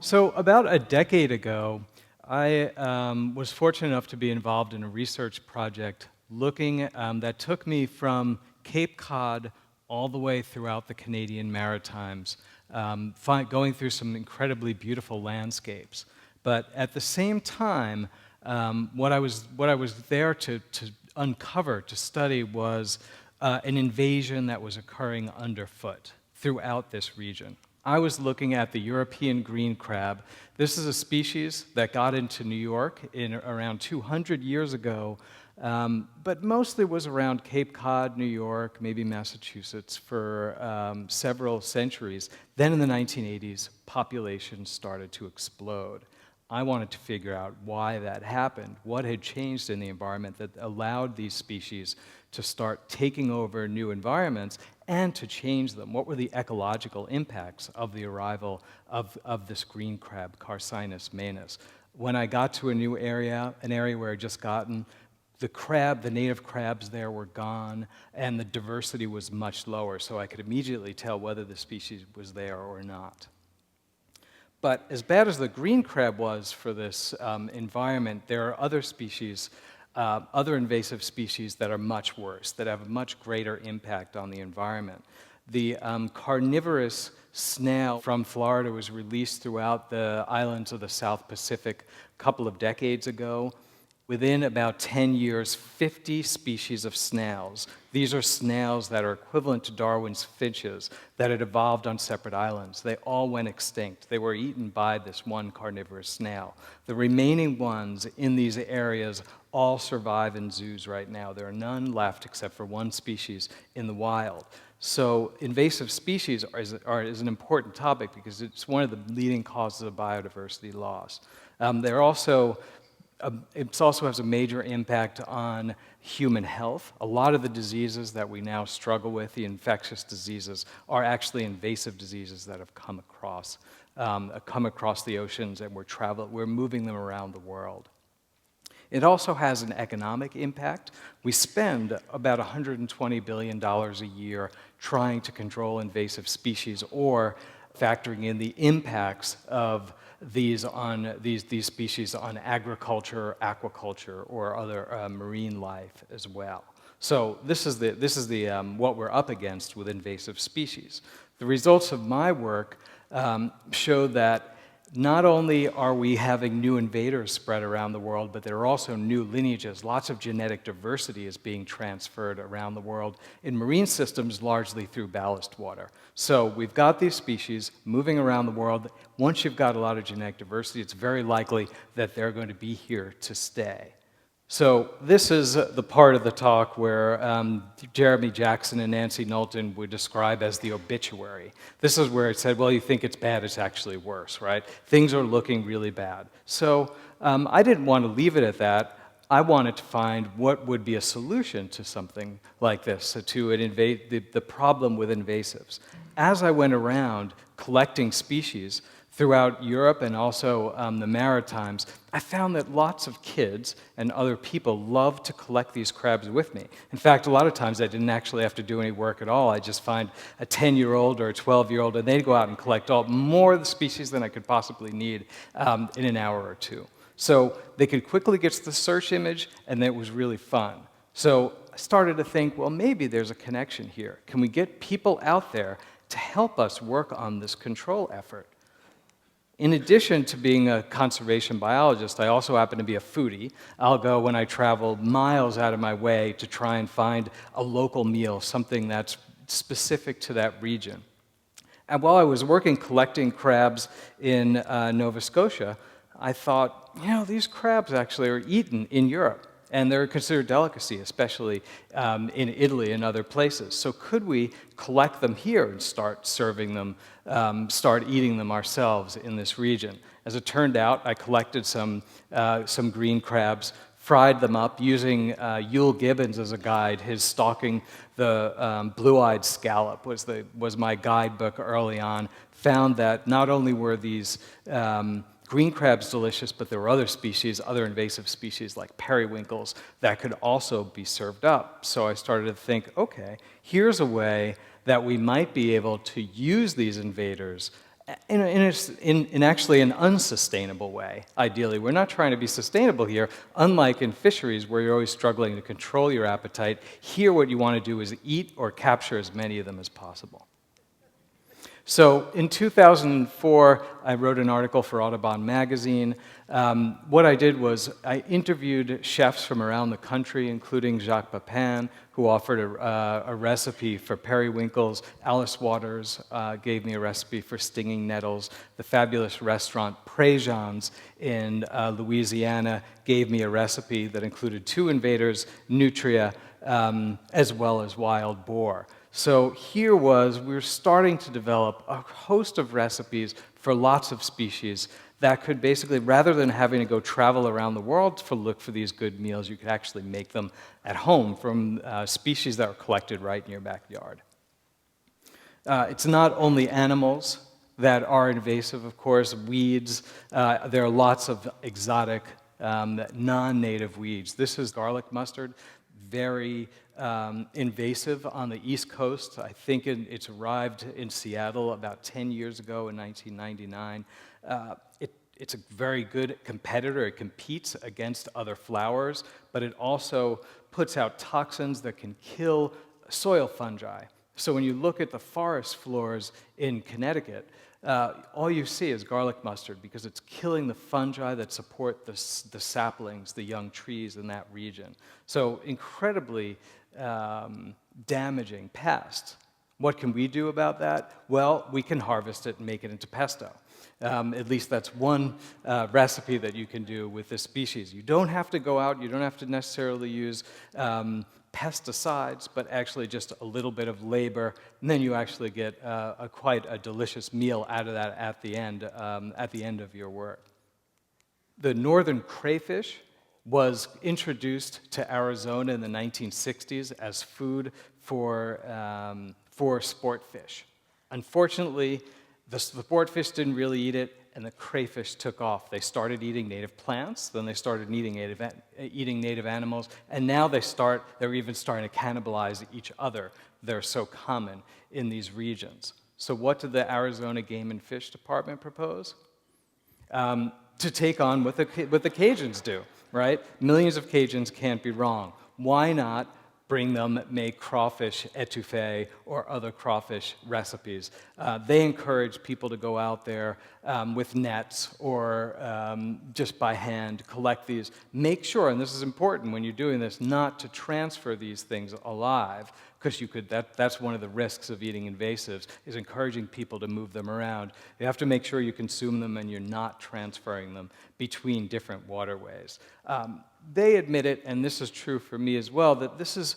So about a decade ago, I was fortunate enough to be involved in a research project that took me from Cape Cod all the way throughout the Canadian Maritimes, going through some incredibly beautiful landscapes. But at the same time, what I was there to uncover, to study, was an invasion that was occurring underfoot throughout this region. I was looking at the European green crab. This is a species that got into New York around 200 years ago, but mostly was around Cape Cod, New York, maybe Massachusetts for several centuries. Then in the 1980s, populations started to explode. I wanted to figure out why that happened, what had changed in the environment that allowed these species to start taking over new environments and to change them. What were the ecological impacts of the arrival of this green crab, Carcinus manus? When I got to a new area, an area where I'd just gotten, the native crabs there were gone, and the diversity was much lower, so I could immediately tell whether the species was there or not. But as bad as the green crab was for this environment, there are other species, other invasive species that are much worse, that have a much greater impact on the environment. The carnivorous snail from Florida was released throughout the islands of the South Pacific a couple of decades ago. Within about 10 years, 50 species of snails. These are snails that are equivalent to Darwin's finches that had evolved on separate islands. They all went extinct. They were eaten by this one carnivorous snail. The remaining ones in these areas all survive in zoos right now. There are none left except for one species in the wild. So invasive species is an important topic because it's one of the leading causes of biodiversity loss. It also has a major impact on human health. A lot of the diseases that we now struggle with, the infectious diseases, are actually invasive diseases that have come across the oceans, and we're moving them around the world. It also has an economic impact. We spend about $120 billion a year trying to control invasive species, or factoring in the impacts of these species on agriculture, aquaculture, or other marine life as well. So this is what we're up against with invasive species. The results of my work show that not only are we having new invaders spread around the world, but there are also new lineages. Lots of genetic diversity is being transferred around the world in marine systems, largely through ballast water. So we've got these species moving around the world. Once you've got a lot of genetic diversity, it's very likely that they're going to be here to stay. So this is the part of the talk where Jeremy Jackson and Nancy Knowlton would describe as the obituary. This is where it said, well, you think it's bad, it's actually worse, right? Things are looking really bad. So I didn't want to leave it at that. I wanted to find what would be a solution to something like this, to the problem with invasives. As I went around collecting species throughout Europe and also the Maritimes, I found that lots of kids and other people love to collect these crabs with me. In fact, a lot of times I didn't actually have to do any work at all. I just find a 10-year-old or a 12-year-old, and they'd go out and collect more of the species than I could possibly need in an hour or two. So they could quickly get to the search image, and it was really fun. So I started to think, well, maybe there's a connection here. Can we get people out there to help us work on this control effort? In addition to being a conservation biologist, I also happen to be a foodie. I'll go, when I travel, miles out of my way to try and find a local meal, something that's specific to that region. And while I was working collecting crabs in Nova Scotia, I thought, these crabs actually are eaten in Europe, and they're considered delicacy, especially in Italy and other places. So could we collect them here and start serving them, start eating them ourselves in this region? As it turned out, I collected some green crabs, fried them up using Yule Gibbons as a guide. His Stalking the Blue-Eyed Scallop was my guidebook early on. Found that not only were these green crab's delicious, but there were other species, other invasive species like periwinkles that could also be served up. So I started to think, okay, here's a way that we might be able to use these invaders in actually an unsustainable way, ideally. We're not trying to be sustainable here. Unlike in fisheries, where you're always struggling to control your appetite, here what you want to do is eat or capture as many of them as possible. So in 2004, I wrote an article for Audubon magazine. What I did was I interviewed chefs from around the country, including Jacques Pepin, who offered a recipe for periwinkles. Alice Waters gave me a recipe for stinging nettles. The fabulous restaurant Préjean's in Louisiana gave me a recipe that included 2 invaders, nutria, as well as wild boar. So here we were starting to develop a host of recipes for lots of species that could basically, rather than having to go travel around the world to look for these good meals, you could actually make them at home from species that are collected right in your backyard. It's not only animals that are invasive, of course, weeds. There are lots of exotic, non-native weeds. This is garlic mustard, very invasive on the East Coast. I think it's arrived in Seattle about 10 years ago in 1999. It's a very good competitor. It competes against other flowers, but it also puts out toxins that can kill soil fungi. So when you look at the forest floors in Connecticut, all you see is garlic mustard because it's killing the fungi that support the saplings, the young trees in that region. So incredibly damaging pest. What can we do about that? Well, we can harvest it and make it into pesto. At least that's one recipe that you can do with this species. You don't have to go out, you don't have to necessarily use pesticides, but actually just a little bit of labor, and then you actually get quite a delicious meal out of that at the end of your work. The northern crayfish was introduced to Arizona in the 1960s as food for sport fish. Unfortunately, the sport fish didn't really eat it, and the crayfish took off. They started eating native plants, then they started eating native animals, and now they're even starting to cannibalize each other. They're so common in these regions. So what did the Arizona Game and Fish Department propose? To take on what the Cajuns do, right? Millions of Cajuns can't be wrong. Why not make crawfish etouffee or other crawfish recipes? They encourage people to go out there with nets or just by hand, collect these. Make sure, and this is important when you're doing this, not to transfer these things alive, because that's one of the risks of eating invasives, is encouraging people to move them around. You have to make sure you consume them and you're not transferring them between different waterways. They admit it, and this is true for me as well, that this is,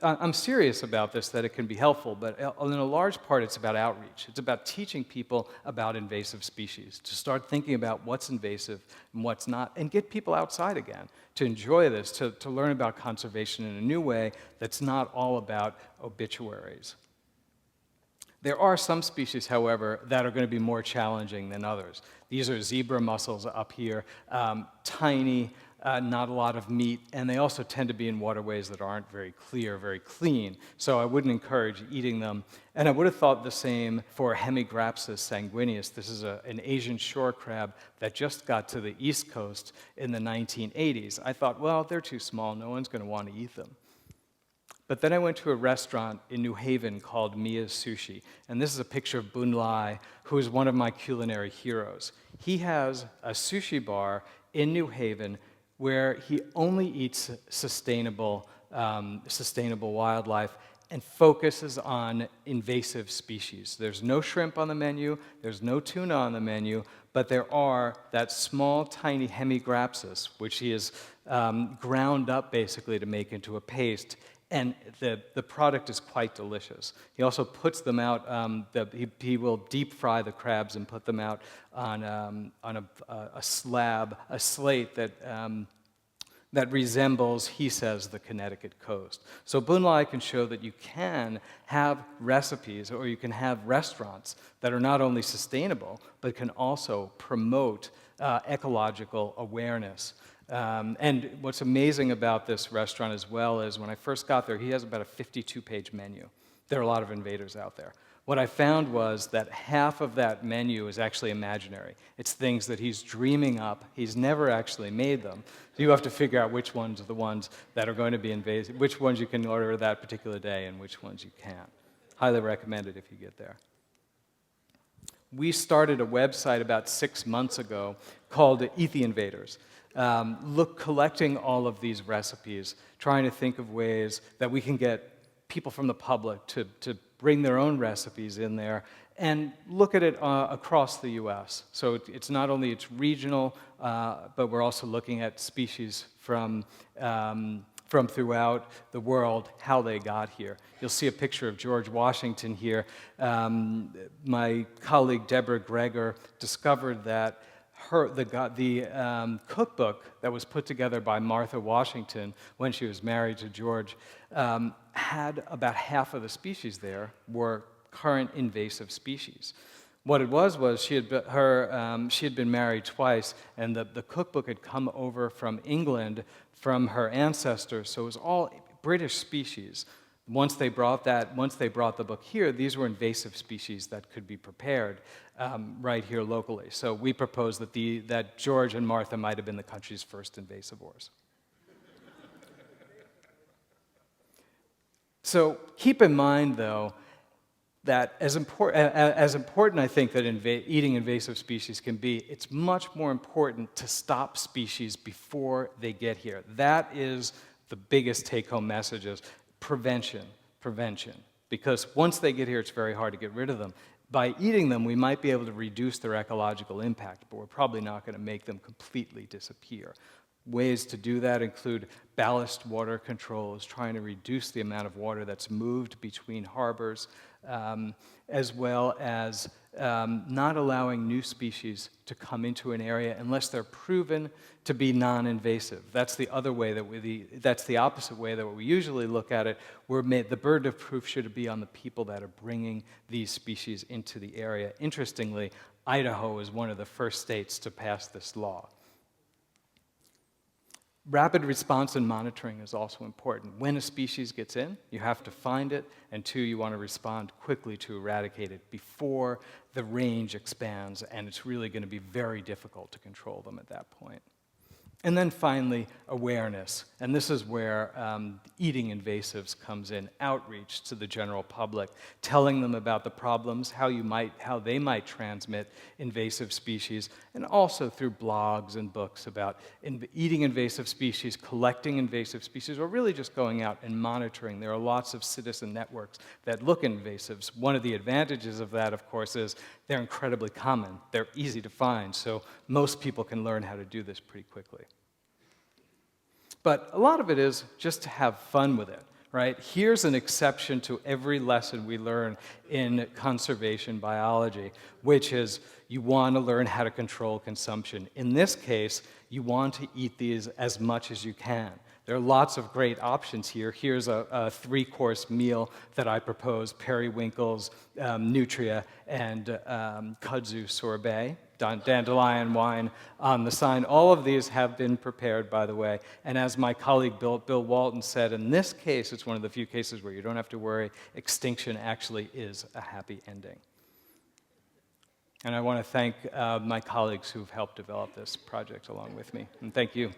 I'm serious about this, that it can be helpful, but in a large part it's about outreach. It's about teaching people about invasive species, to start thinking about what's invasive and what's not, and get people outside again, to enjoy this, to learn about conservation in a new way that's not all about obituaries. There are some species, however, that are going to be more challenging than others. These are zebra mussels up here, tiny, not a lot of meat, and they also tend to be in waterways that aren't very clear, very clean, so I wouldn't encourage eating them. And I would have thought the same for Hemigrapsis sanguineus. This is an Asian shore crab that just got to the East Coast in the 1980s. I thought, well, they're too small, no one's going to want to eat them. But then I went to a restaurant in New Haven called Mia's Sushi, and this is a picture of Bun Lai, who is one of my culinary heroes. He has a sushi bar in New Haven where he only eats sustainable wildlife and focuses on invasive species. There's no shrimp on the menu, there's no tuna on the menu, but there are that small, tiny Hemigrapsis, which he has ground up basically to make into a paste, and the product is quite delicious. He also puts them out, he will deep fry the crabs and put them out on a slate that resembles, he says, the Connecticut coast. So Bun Lai can show that you can have recipes or you can have restaurants that are not only sustainable, but can also promote ecological awareness. And what's amazing about this restaurant as well is when I first got there, he has about a 52-page menu. There are a lot of invaders out there. What I found was that half of that menu is actually imaginary. It's things that he's dreaming up. He's never actually made them. So you have to figure out which ones are the ones that are going to be invasive, which ones you can order that particular day, and which ones you can't. Highly recommend it if you get there. We started a website about 6 months ago called Eat the Invaders. Collecting all of these recipes, trying to think of ways that we can get people from the public to bring their own recipes in there and look at it across the U.S. So it's not only it's regional, but we're also looking at species from throughout the world, how they got here. You'll see a picture of George Washington here. My colleague Deborah Greger discovered that the cookbook that was put together by Martha Washington when she was married to George had about half of the species there were current invasive species. What it was she had been married twice, and the cookbook had come over from England from her ancestors, so it was all British species. Once they brought the book here, these were invasive species that could be prepared right here locally. So we propose that George and Martha might have been the country's first invasivores. So keep in mind, though, that as important I think that eating invasive species can be, it's much more important to stop species before they get here. That is the biggest take-home message is prevention. Because once they get here, it's very hard to get rid of them. By eating them, we might be able to reduce their ecological impact, but we're probably not going to make them completely disappear. Ways to do that include ballast water controls, trying to reduce the amount of water that's moved between harbors, as well as not allowing new species to come into an area unless they're proven to be non-invasive. That's the other way that's the opposite way that we usually look at it. The burden of proof should be on the people that are bringing these species into the area. Interestingly, Idaho is one of the first states to pass this law. Rapid response and monitoring is also important. When a species gets in, you have to find it, and two, you want to respond quickly to eradicate it before the range expands, and it's really going to be very difficult to control them at that point. And then finally, awareness. And this is where eating invasives comes in. Outreach to the general public, telling them about the problems, how they might transmit invasive species, and also through blogs and books about eating invasive species, collecting invasive species, or really just going out and monitoring. There are lots of citizen networks that look at invasives. One of the advantages of that, of course, is they're incredibly common. They're easy to find, so most people can learn how to do this pretty quickly. But a lot of it is just to have fun with it, right? Here's an exception to every lesson we learn in conservation biology, which is you want to learn how to control consumption. In this case, you want to eat these as much as you can. There are lots of great options here. Here's a three-course meal that I propose: periwinkles, nutria, and kudzu sorbet. Dandelion wine on the sign. All of these have been prepared, by the way. And as my colleague Bill Walton said, in this case, it's one of the few cases where you don't have to worry. Extinction actually is a happy ending. And I want to thank my colleagues who've helped develop this project along with me. And thank you.